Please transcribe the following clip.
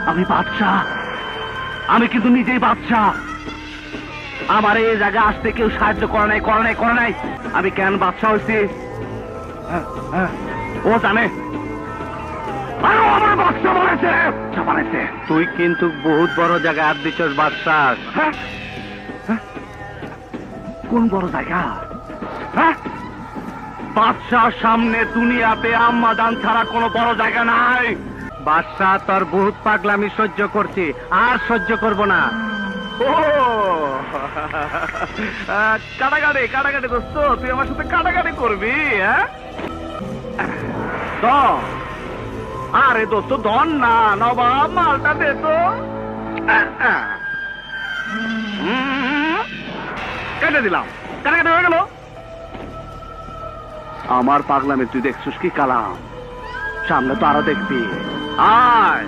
আমি বাদশাহ, আমি কিন্তু নিজেই বাদশাহ। আমার এই জায়গায় আসতে কেউ সাহায্য করে নাই। আমি কেন বাদশাহ হয়েছি ও জানে। আমার বাদশাহ বানাইছে। তুই কিন্তু বহুত বড় জায়গায় আর দিছস বাদশাহ। কোন বড় জায়গা? বাদশার সামনে দুনিয়াতে আম্মাজান ছাড়া কোনো বড় জায়গা নাই। বাদশাহ তোর বহুত পাগলামি সহ্য করছি, আর সহ্য করব না। ও কাটাকাটি দোস্ত, তুই আমার সাথে কাটাকাটি করবি? আরে দোস্ত ধন না, নবাব মালটা দে তো। কেটে দিলাম, কাটাকাটি হয়ে গেল। আমার পাগলামে তুই দেখছিস কি কালাম? সামনে তো আরো দেখবি। আয়